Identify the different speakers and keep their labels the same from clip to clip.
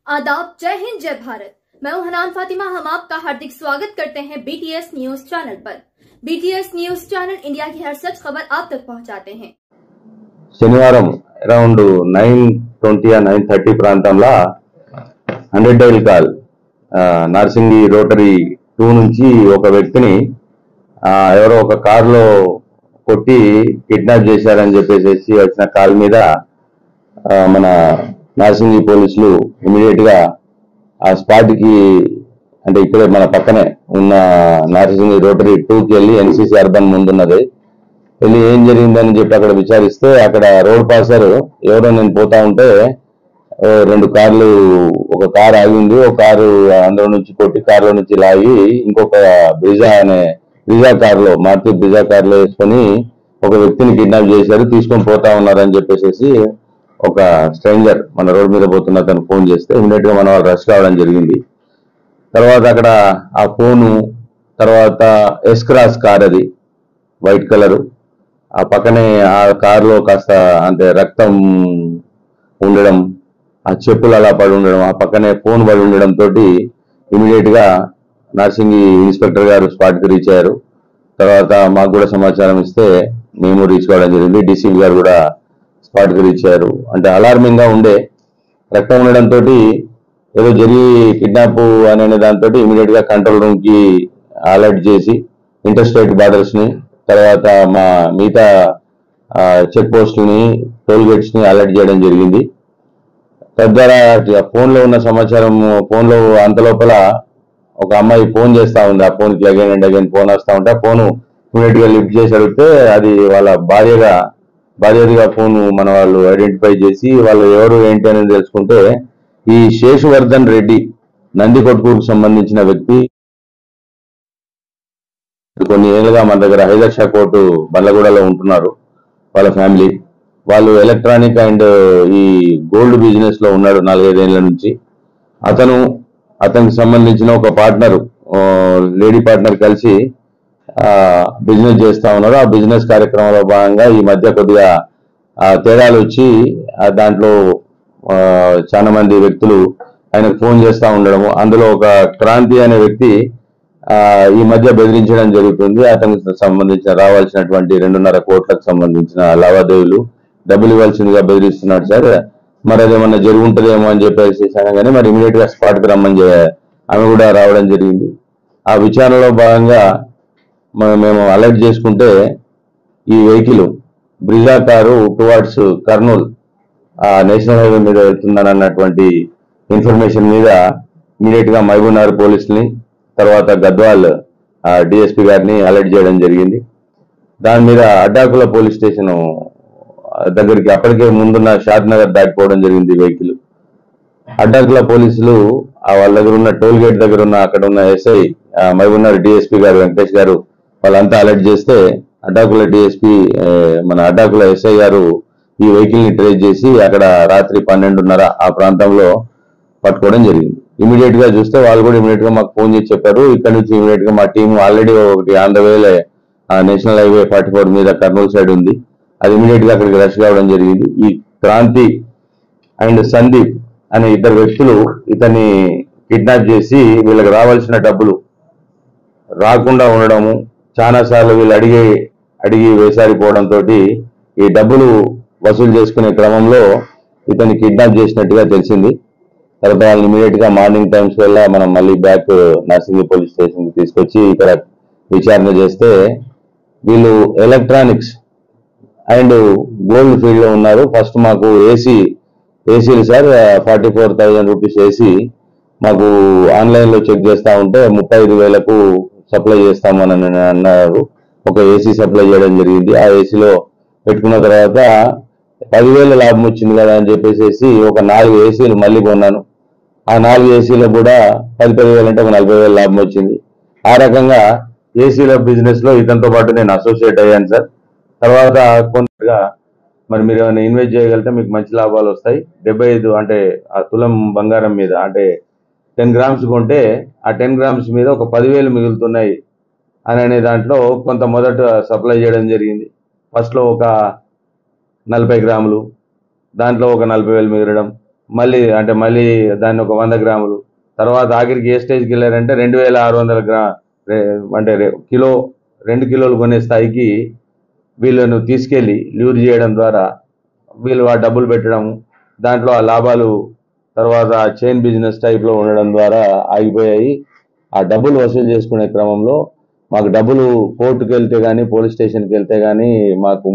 Speaker 1: आदाब, जय हिंद, जय भारत। मैं हूं हनान फातिमा। हम आपका हार्दिक स्वागत करते हैं BTS न्यूज चैनल पर। BTS न्यूज चैनल इंडिया की हर सच खबर आप तक पहुंचाते हैं।
Speaker 2: శనివారం అరౌండ్ 9:20 9:30 ప్రాంతంలో 100 డైల్ కాల్ నార్సింగి రోటరీ 2 నుంచి ఒక వ్యక్తిని ఎవరో ఒక కారులో కొట్టి కిడ్నాప్ చేశారని చెప్పేసి వచ్చిన కాల్ మీద మన నార్సింగి పోలీసులు ఇమీడియట్ గా ఆ స్పాట్ కి అంటే ఇక్కడే మన పక్కనే ఉన్న నార్సింగి రోటరీ 2కి వెళ్ళి NCC అర్బన్ ముందున్నది వెళ్ళి ఏం జరిగిందని చెప్పి అక్కడ విచారిస్తే అక్కడ రోడ్ పాసర్ ఎవరో నేను పోతా ఉంటే 2 కార్లు ఒక కారు ఆగింది, ఒక కారు అందులో నుంచి కొట్టి కారులో నుంచి లాగి ఇంకొక బ్రిజా కారులో మారుతి బ్రిజా కారులో వేసుకొని ఒక వ్యక్తిని కిడ్నాప్ చేశారు, తీసుకొని పోతా ఉన్నారని చెప్పేసి ఒక స్ట్రేంజర్ మన రోడ్ మీద పోతున్న అతను ఫోన్ చేస్తే ఇమీడియట్ గా మన వాళ్ళు రష్ కావడం జరిగింది. తర్వాత అక్కడ ఆ ఫోను, తర్వాత ఎస్క్రాస్ కార్, అది వైట్ కలర్, ఆ పక్కనే ఆ కారులో కాస్త అంటే రక్తం ఉండడం, ఆ చెప్పులు అలా పడి ఉండడం, ఆ పక్కనే ఫోన్ పడి ఉండడం తోటి ఇమీడియట్ గా నార్సింగి ఇన్స్పెక్టర్ గారు స్పాట్ కి రీచ్ అయ్యారు. తర్వాత మాకు కూడా సమాచారం ఇస్తే మేము రీచ్ కావడం జరిగింది. DCP గారు కూడా స్పాట్ కి రీచ్ అయ్యారు. అంటే అలార్మింగ్ గా ఉండే రక్తం ఉండడంతో ఏదో జరిగి కిడ్నాప్ అనే దాంతో ఇమీడియట్ గా కంట్రోల్ రూమ్ కి అలర్ట్ చేసి ఇంటర్ స్టేట్ బార్డర్స్ ని, తర్వాత మా మిగతా చెక్ పోస్టులని, టోల్ గేట్స్ ని అలర్ట్ చేయడం జరిగింది. తద్వారా ఫోన్ లో ఉన్న సమాచారం, ఫోన్ లో అంత లోపల ఒక అమ్మాయి ఫోన్ చేస్తా ఉంది, ఆ ఫోన్ కి అగైన్ అండ్ అగైన్ ఫోన్ వస్తా ఉంటే ఆ ఫోన్ ఇమీడియట్ గా లిఫ్ట్ చేసి అడిగితే అది వాళ్ళ భార్యదిగా ఫోన్ మన వాళ్ళు ఐడెంటిఫై చేసి వాళ్ళు ఎవరు ఏంటి అనేది తెలుసుకుంటే ఈ శేషువర్ధన్ రెడ్డి నందికొట్కూరుకు సంబంధించిన వ్యక్తి, కొన్ని ఏళ్ళుగా మన దగ్గర హైదర్షా కోర్టు బండ్లగూడలో ఉంటున్నారు. వాళ్ళ ఫ్యామిలీ వాళ్ళు ఎలక్ట్రానిక్ అండ్ ఈ గోల్డ్ బిజినెస్ లో ఉన్నాడు 4-5 ఏళ్ల నుంచి. అతనికి సంబంధించిన ఒక పార్ట్నర్, లేడీ పార్ట్నర్ కలిసి బిజినెస్ చేస్తా ఉన్నారు. ఆ బిజినెస్ కార్యక్రమంలో భాగంగా ఈ మధ్య కొద్దిగా తేడాలు వచ్చి దాంట్లో చాలా మంది వ్యక్తులు ఆయనకు ఫోన్ చేస్తా ఉండడము, అందులో ఒక క్రాంతి అనే వ్యక్తి ఈ మధ్య బెదిరించడం జరుగుతుంది. అతనికి సంబంధించిన రావాల్సినటువంటి 2.5 కోట్లకు సంబంధించిన లావాదేవీలు డబ్బులు ఇవ్వాల్సిందిగా బెదిరిస్తున్నాడు సార్, మరి అదేమన్నా జరుగుంటదేమో అని చెప్పేసి అనగానే మరి ఇమీడియట్ గా స్పాట్ కి రమ్మని ఆమె కూడా రావడం జరిగింది. ఆ విచారణలో భాగంగా మేము అలర్ట్ చేసుకుంటే ఈ vehicle Brezza car towards Kurnool national highway మీద వెళ్తుందని అన్నటువంటి ఇన్ఫర్మేషన్ మీద ఇమీడియట్ గా మహబూబ్నగర్ పోలీసుని, తర్వాత గద్వాల్ DSP గారిని అలర్ట్ చేయడం జరిగింది. దాని మీద అడ్డాకుల పోలీస్ స్టేషన్ దగ్గరికి అప్పటికే ముందున్న షాద్ నగర్ దాటిపోవడం జరిగింది వెహికల్. అడ్డాకుల పోలీసులు వాళ్ళ దగ్గర ఉన్న టోల్ గేట్ దగ్గర ఉన్న అక్కడ ఉన్న SI మహబూబ్నగర్ DSP గారు వెంకటేష్ గారు వాళ్ళంతా అలర్ట్ చేస్తే అడ్డాకుల DSP మన అడ్డాకుల SI గారు ఈ వెహికల్ ని ట్రేస్ చేసి అక్కడ రాత్రి 12:30 ఆ ప్రాంతంలో పట్టుకోవడం జరిగింది. ఇమీడియట్ గా చూస్తే వాళ్ళు కూడా ఇమీడియట్ గా మాకు ఫోన్ చేసి చెప్పారు. ఇక్కడ నుంచి ఇమీడియట్ గా మా టీం ఆల్రెడీ ఒకటి ఆన్ ద వేలే నేషనల్ హైవే 44 మీద కర్నూలు సైడ్ ఉంది, అది ఇమీడియట్ గా అక్కడికి రష్ కావడం జరిగింది. ఈ క్రాంతి అండ్ సందీప్ అనే 2 వ్యక్తులు ఇతన్ని కిడ్నాప్ చేసి వీళ్ళకి రావాల్సిన డబ్బులు రాకుండా ఉండడము, చాలా సార్లు వీళ్ళు అడిగి వేసారిపోవడంతో ఈ డబ్బులు వసూలు చేసుకునే క్రమంలో ఇతన్ని కిడ్నాప్ చేసినట్టుగా తెలిసింది. తర్వాత వాళ్ళని ఇమీడియట్ గా మార్నింగ్ టైమ్స్ వల్ల మనం మళ్ళీ బ్యాక్ నార్సింగి పోలీస్ స్టేషన్ కి తీసుకొచ్చి ఇక్కడ విచారణ చేస్తే వీళ్ళు ఎలక్ట్రానిక్స్ అండ్ గోల్డ్ ఫీల్డ్ లో ఉన్నారు. ఫస్ట్ మాకు ఏసీలు సార్ 44,000 రూపీస్ ఏసీ మాకు ఆన్లైన్ లో చెక్ చేస్తా ఉంటే 35,000కు సప్లై చేస్తామని అన్నారు. ఒక ఏసీ సప్లై చేయడం జరిగింది. ఆ ఏసీలో పెట్టుకున్న తర్వాత 10,000 లాభం వచ్చింది కదా అని చెప్పేసి ఒక 4 ఏసీలు మళ్ళీ కొన్నాను. ఆ 4 ఏసీలో కూడా 10,000 అంటే ఒక 40,000 లాభం వచ్చింది. ఆ రకంగా ఏసీల బిజినెస్ లో ఇతనితో పాటు నేను అసోసియేట్ అయ్యాను సార్. తర్వాత కొంతగా మరి మీరు ఏమైనా ఇన్వెస్ట్ చేయగలిగితే మీకు మంచి లాభాలు వస్తాయి. 75 అంటే ఆ తులం బంగారం మీద అంటే 10 గ్రామ్స్ కొంటే ఆ 10 గ్రామ్స్ మీద ఒక 10,000 మిగులుతున్నాయి అనే దాంట్లో కొంత మొదట సప్లై చేయడం జరిగింది. ఫస్ట్ లో ఒక 40 గ్రాములు, దాంట్లో ఒక 40,000 మిగలడం, మళ్ళీ దాన్ని ఒక 100 గ్రాములు, తర్వాత ఆఖరికి ఏ స్టేజ్కి వెళ్ళారంటే 2600 అంటే కిలో 2 కిలోలు కొనే స్థాయికి వీళ్ళను తీసుకెళ్లి ల్యూర్ చేయడం ద్వారా వీళ్ళు ఆ డబ్బులు పెట్టడం, దాంట్లో ఆ లాభాలు తర్వాత చైన్ బిజినెస్ టైప్లో ఉండడం ద్వారా ఆగిపోయాయి. ఆ డబ్బులు వసూలు చేసుకునే క్రమంలో మాకు డబ్బులు కోర్టుకు వెళ్తే కానీ, పోలీస్ స్టేషన్కి వెళ్తే కానీ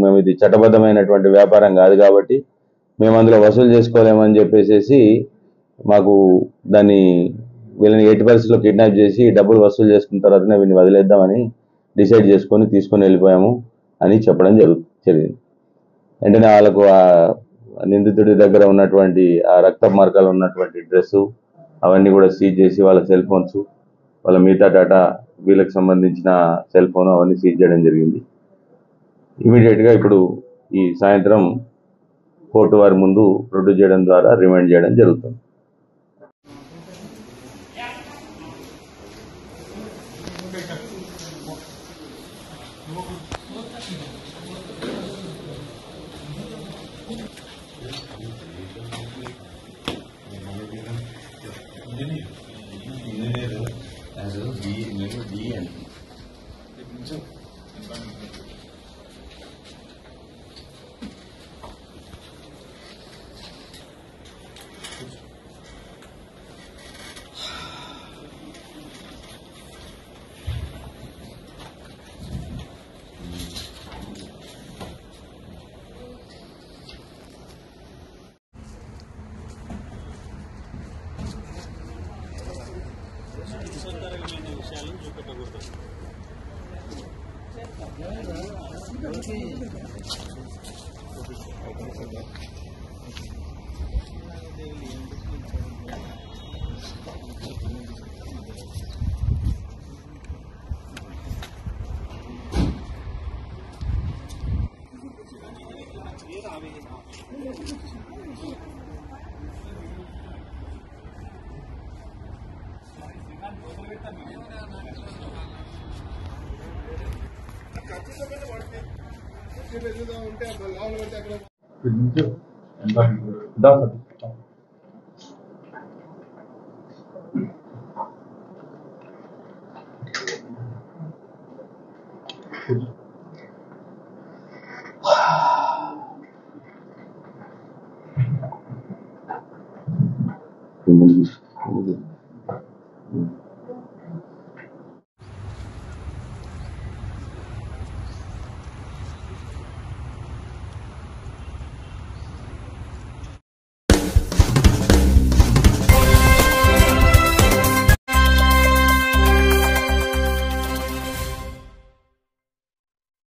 Speaker 2: మేము ఇది చట్టబద్ధమైనటువంటి వ్యాపారం కాదు కాబట్టి మేము అందులో వసూలు చేసుకోలేమని చెప్పేసి మాకు వీళ్ళని ఎట్టి పరిస్థితుల్లో కిడ్నాప్ చేసి డబ్బులు వసూలు చేసుకున్న తర్వాతనే వీళ్ళని వదిలేద్దామని డిసైడ్ చేసుకొని తీసుకొని వెళ్ళిపోయాము అని చెప్పడం జరిగింది. వెంటనే వాళ్ళకు ఆ నిందితుడి దగ్గర ఉన్నటువంటి ఆ రక్త మార్గాలు ఉన్నటువంటి డ్రెస్సు అవన్నీ కూడా సీజ్ చేసి వాళ్ళ సెల్ ఫోన్స్, వాళ్ళ మిగతా డేటా, వీళ్ళకి సంబంధించిన సెల్ ఫోన్ అవన్నీ సీజ్ చేయడం జరిగింది. ఇమీడియట్గా ఇప్పుడు ఈ సాయంత్రం కోర్టు వారి ముందు ప్రొడ్యూస్ చేయడం ద్వారా రిమాండ్ చేయడం జరుగుతుంది.